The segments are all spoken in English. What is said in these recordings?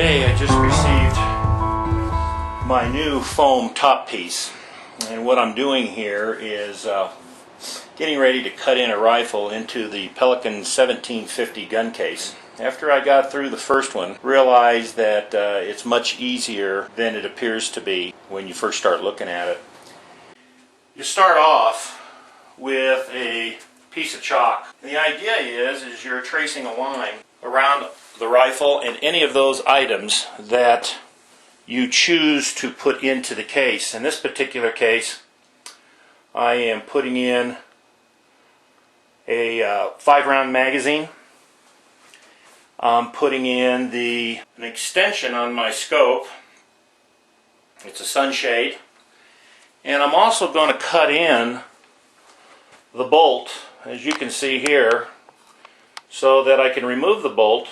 Today I just received my new foam top piece, and what I'm doing here is getting ready to cut in a rifle into the Pelican 1750 gun case. After I got through the first one, realized that it's much easier than it appears to be when you first start looking at it. You start off with a piece of chalk. And the idea is you're tracing a line around the rifle and any of those items that you choose to put into the case. In this particular case, I am putting in a 5-round magazine. I'm putting in an extension on my scope. It's a sunshade. And I'm also going to cut in the bolt, as you can see here, so that I can remove the bolt.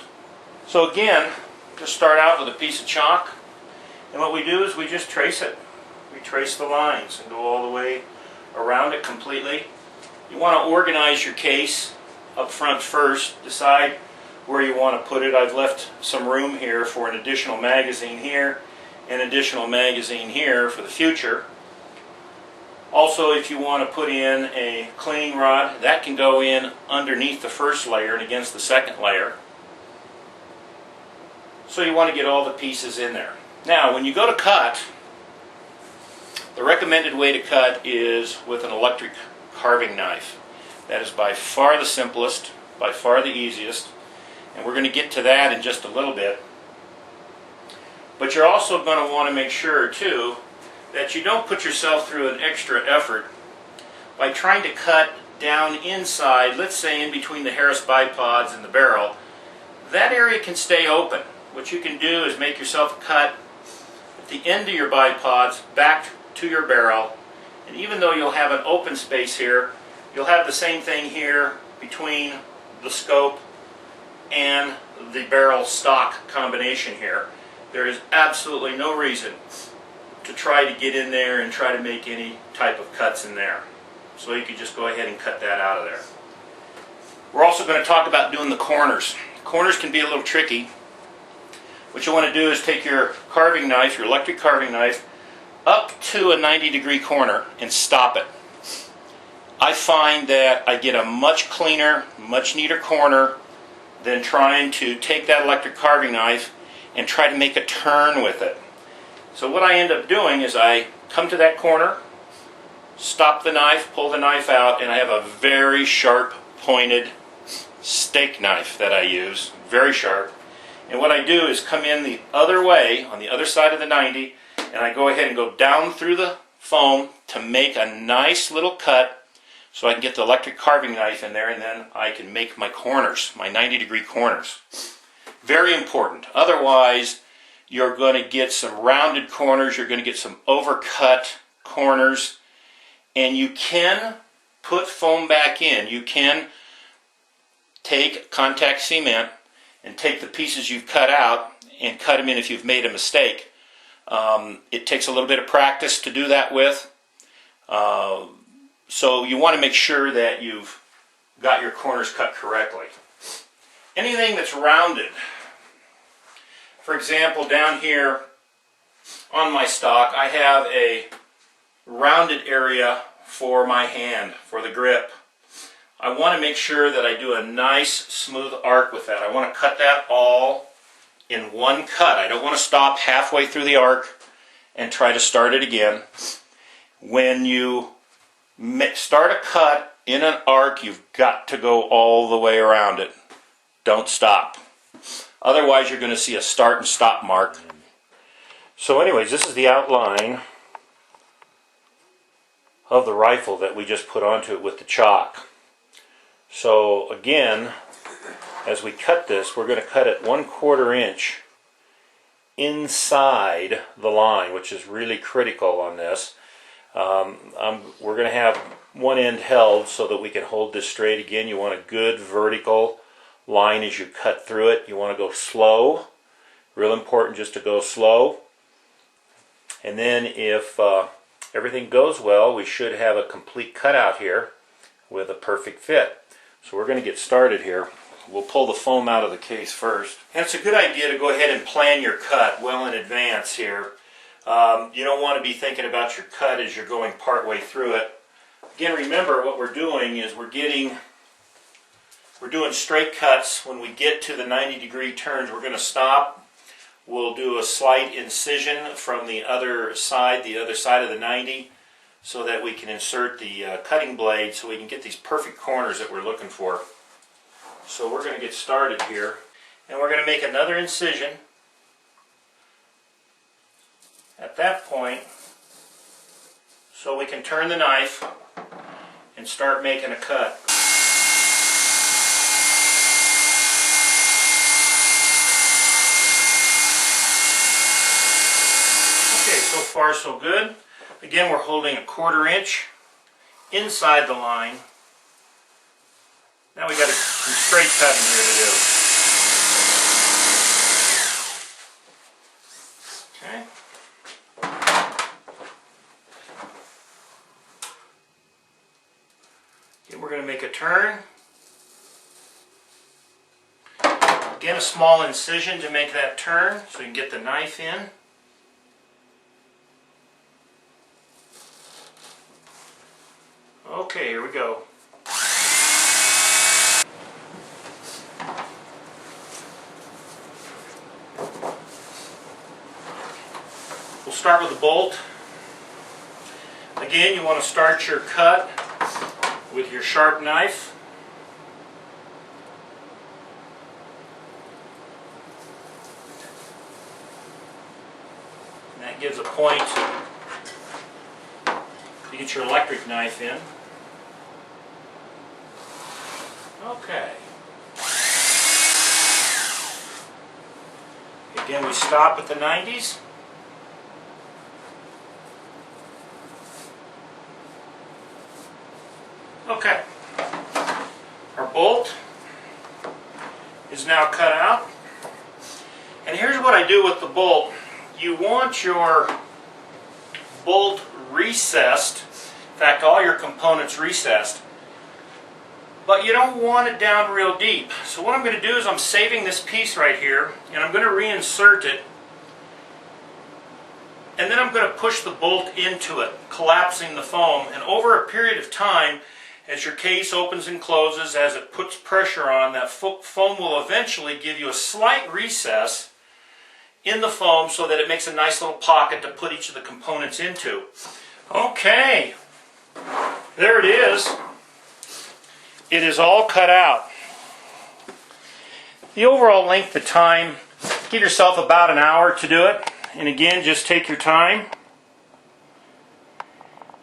So again, just start out with a piece of chalk, and what we do is we just trace it. We trace the lines and go all the way around it completely. You want to organize your case up front first, decide where you want to put it. I've left some room here for an additional magazine here, and additional magazine here for the future. Also, if you want to put in a cleaning rod, that can go in underneath the first layer and against the second layer. So you want to get all the pieces in there. Now, when you go to cut, the recommended way to cut is with an electric carving knife. That is by far the simplest, by far the easiest, and we're going to get to that in just a little bit. But you're also going to want to make sure, too, that you don't put yourself through an extra effort by trying to cut down inside, let's say in between the Harris bipods and the barrel. That area can stay open. What you can do is make yourself a cut at the end of your bipods back to your barrel, and even though you'll have an open space here, you'll have the same thing here between the scope and the barrel stock combination here. There is absolutely no reason to try to get in there and try to make any type of cuts in there. So you can just go ahead and cut that out of there. We're also going to talk about doing the corners. Corners can be a little tricky. What you want to do is take your carving knife, your electric carving knife, up to a 90-degree corner and stop it. I find that I get a much cleaner, much neater corner than trying to take that electric carving knife and try to make a turn with it. So what I end up doing is I come to that corner, stop the knife, pull the knife out, and I have a very sharp pointed steak knife that I use, very sharp. And what I do is come in the other way, on the other side of the 90, and I go ahead and go down through the foam to make a nice little cut so I can get the electric carving knife in there, and then I can make my corners, my 90-degree corners. Very important. Otherwise, you're going to get some rounded corners, you're going to get some overcut corners, and you can put foam back in. You can take contact cement and take the pieces you've cut out and cut them in if you've made a mistake. It takes a little bit of practice to do that with. So you want to make sure that you've got your corners cut correctly. Anything that's rounded, for example, down here on my stock, I have a rounded area for my hand, for the grip. I want to make sure that I do a nice smooth arc with that. I want to cut that all in one cut. I don't want to stop halfway through the arc and try to start it again. When you start a cut in an arc, you've got to go all the way around it. Don't stop. Otherwise, you're going to see a start and stop mark. So anyways, this is the outline of the rifle that we just put onto it with the chalk. So again, as we cut this, we're going to cut it 1/4 inch inside the line, which is really critical on this. We're going to have one end held so that we can hold this straight. Again, you want a good vertical line as you cut through it. You want to go slow. Real important just to go slow. And then if everything goes well, we should have a complete cutout here with a perfect fit. So we're going to get started here. we'll pull the foam out of the case first. And it's a good idea to go ahead and plan your cut well in advance here. You don't want to be thinking about your cut as you're going part way through it. Again, remember what we're doing is we're doing straight cuts. When we get to the 90-degree turns, we're going to stop. We'll do a slight incision from the other side of the 90, so that we can insert the cutting blade so we can get these perfect corners that we're looking for. So we're going to get started here, and we're going to make another incision at that point so we can turn the knife and start making a cut. Okay, so far so good. Again, we're holding a 1/4 inch inside the line. Now we got some straight cutting here to do. Okay. Again, we're going to make a turn. Again, a small incision to make that turn so you can get the knife in. Okay, here we go. We'll start with the bolt. Again, you want to start your cut with your sharp knife. And that gives a point to get your electric knife in. Okay. Again, we stop at the 90s. Okay. Our bolt is now cut out. And here's what I do with the bolt. You want your bolt recessed. In fact, all your components recessed. But you don't want it down real deep. So what I'm going to do is I'm saving this piece right here, and I'm going to reinsert it. And then I'm going to push the bolt into it, collapsing the foam. And over a period of time, as your case opens and closes, as it puts pressure on, that foam will eventually give you a slight recess in the foam so that it makes a nice little pocket to put each of the components into. Okay, there it is. It is all cut out. The overall length of time, give yourself about an hour to do it. And again, just take your time.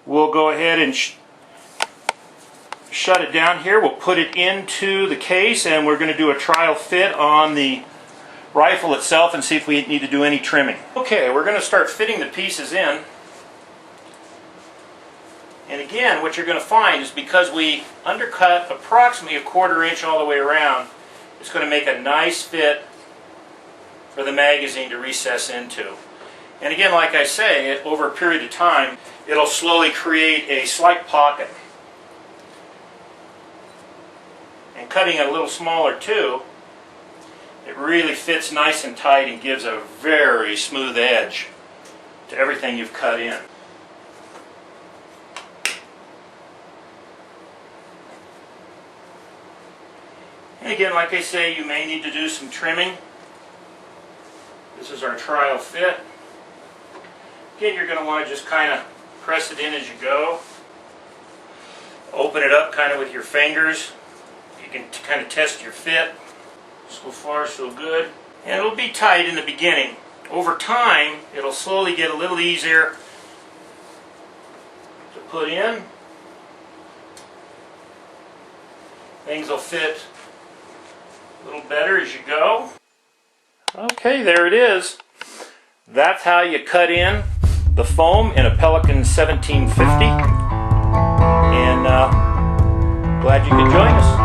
We'll go ahead and shut it down here. We'll put it into the case, and we're going to do a trial fit on the rifle itself and see if we need to do any trimming. Okay, we're going to start fitting the pieces in. And again, what you're going to find is because we undercut approximately a 1/4 inch all the way around, it's going to make a nice fit for the magazine to recess into. And again, like I say, over a period of time, it'll slowly create a slight pocket. And cutting it a little smaller too, it really fits nice and tight and gives a very smooth edge to everything you've cut in. And again, like I say, you may need to do some trimming. This is our trial fit. Again, you're going to want to just kind of press it in as you go. Open it up kind of with your fingers. You can kind of test your fit. So far, so good. And it'll be tight in the beginning. Over time, it'll slowly get a little easier to put in. Things will fit a little better as you go. Okay, there it is. That's how you cut in the foam in a Pelican 1750. And glad you could join us.